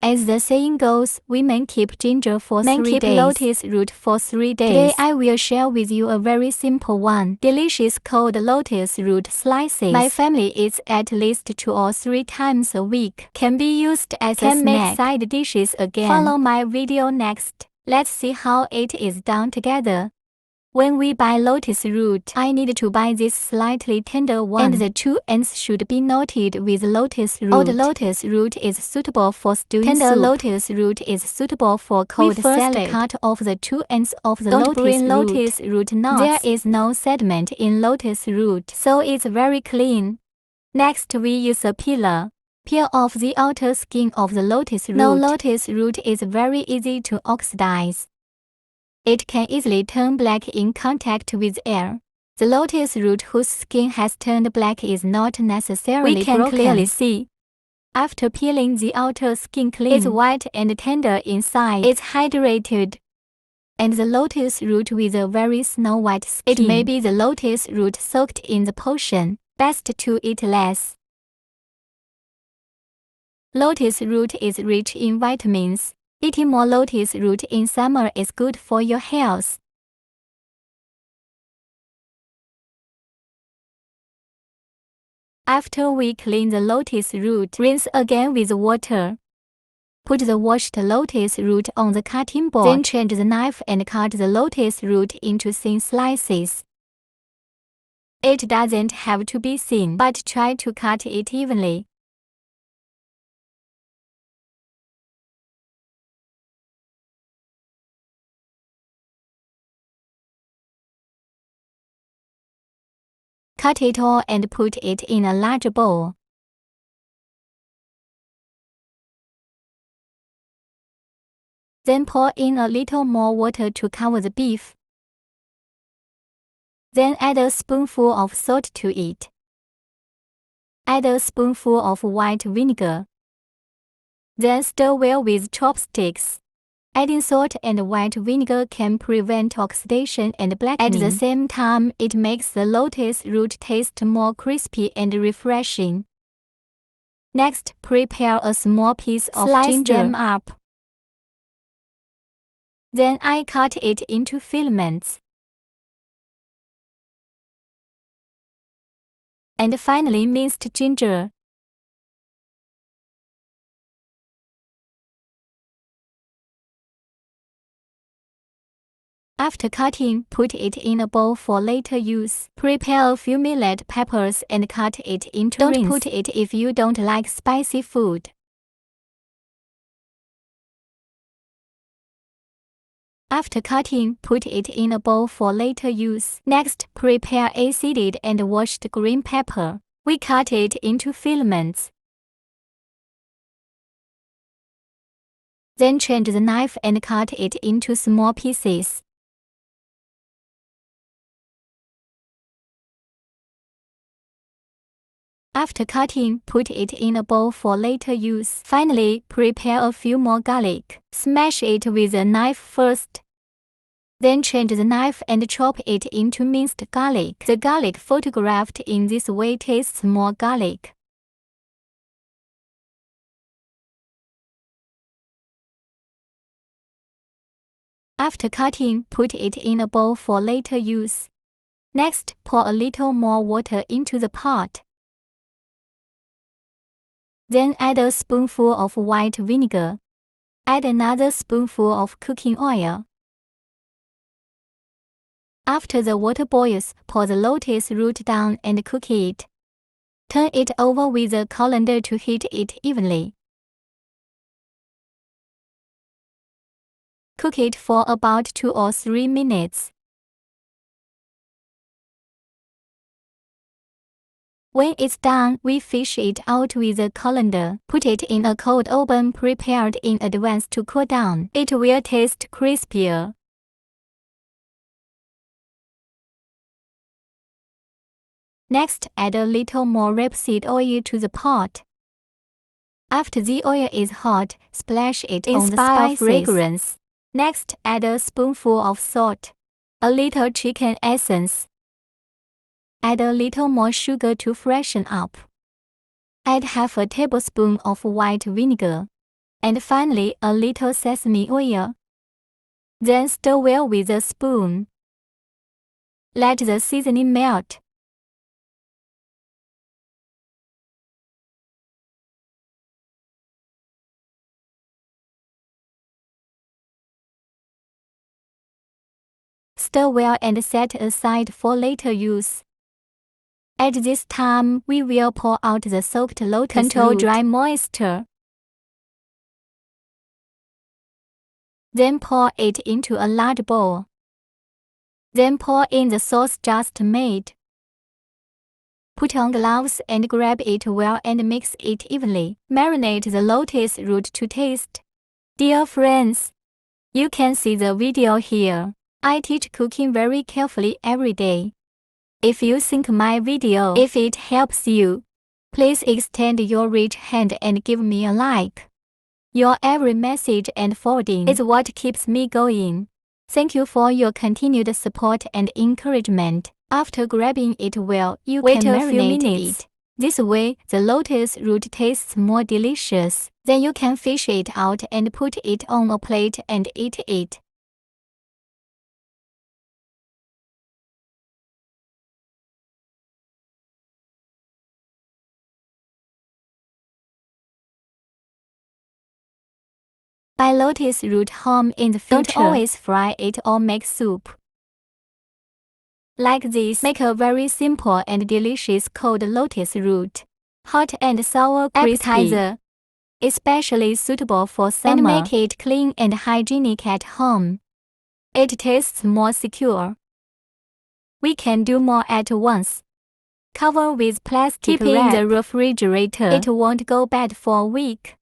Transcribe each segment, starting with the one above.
As the saying goes, women keep ginger for 3 days. Lotus root for 3 days. Today I will share with you a very simple one. Delicious cold lotus root slices. My family eats at least 2 or 3 times a week. Can be used as a snack. Can make side dishes again. Follow my video next. Let's see how it is done together. When we buy lotus root, I need to buy this slightly tender one, and the 2 ends should be knotted with lotus root. Old lotus root is suitable for stewing soup. Tender lotus root is suitable for cold salad. We first cut off the 2 ends of the lotus root knots. There is no sediment in lotus root, so it's very clean. Next, we use a peeler. Peel off the outer skin of the lotus root. Now, lotus root is very easy to oxidize. It can easily turn black in contact with air. The lotus root whose skin has turned black is not necessarily broken. We can clearly see. After peeling the outer skin clean, it's white and tender inside. It's hydrated. And the lotus root with a very snow-white skin. It may be the lotus root soaked in the potion. Best to eat less. Lotus root is rich in vitamins. Eating more lotus root in summer is good for your health. After we clean the lotus root, rinse again with water. Put the washed lotus root on the cutting board. Then change the knife and cut the lotus root into thin slices. It doesn't have to be thin, but try to cut it evenly. Cut it all and put it in a large bowl. Then pour in a little more water to cover the beef. Then add a spoonful of salt to it. Add a spoonful of white vinegar. Then stir well with chopsticks. Adding salt and white vinegar can prevent oxidation and blackening. At the same time, it makes the lotus root taste more crispy and refreshing. Next, prepare a small piece of ginger. Slice them up. Then I cut it into filaments. And finally, minced ginger. After cutting, put it in a bowl for later use. Prepare a few millet peppers and cut it into rings. Don't put it if you don't like spicy food. After cutting, put it in a bowl for later use. Next, prepare a seeded and washed green pepper. We cut it into filaments. Then change the knife and cut it into small pieces. After cutting, put it in a bowl for later use. Finally, prepare a few more garlic. Smash it with a knife first. Then change the knife and chop it into minced garlic. The garlic photographed in this way tastes more garlic. After cutting, put it in a bowl for later use. Next, pour a little more water into the pot. Then add a spoonful of white vinegar. Add another spoonful of cooking oil. After the water boils, pour the lotus root down and cook it. Turn it over with a colander to heat it evenly. Cook it for about 2 or 3 minutes. When it's done, we fish it out with a colander. Put it in a cold oven prepared in advance to cool down. It will taste crispier. Next, add a little more rapeseed oil to the pot. After the oil is hot, splash it on the spices. Fragrance. Next, add a spoonful of salt, a little chicken essence. Add a little more sugar to freshen up. Add half a tablespoon of white vinegar. and finally a little sesame oil. Then stir well with a spoon. Let the seasoning melt. Stir well and set aside for later use. At this time, we will pour out the soaked lotus root. Control dry moisture. Then pour it into a large bowl. Then pour in the sauce just made. Put on gloves and grab it well and mix it evenly. Marinate the lotus root to taste. Dear friends, you can see the video here. I teach cooking very carefully every day. If you think my video, if it helps you, please extend your rich hand and give me a like. Your every message and forwarding is what keeps me going. Thank you for your continued support and encouragement. After grabbing it well, you can marinate it. This way, the lotus root tastes more delicious. Then you can fish it out and put it on a plate and eat it. Buy lotus root home in the future. Don't always fry it or make soup. Like this, make a very simple and delicious cold lotus root. Hot and sour crispy. Appetizer. Especially suitable for summer. And make it clean and hygienic at home. It tastes more secure. We can do more at once. Cover with plastic wrap. Keep in the refrigerator. It won't go bad for a week.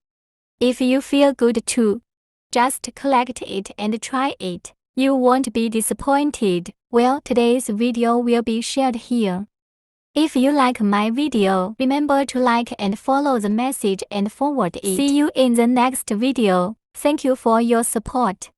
If you feel good too, just collect it and try it. You won't be disappointed. Well, today's video will be shared here. If you like my video, remember to like and follow the message and forward it. See you in the next video. Thank you for your support.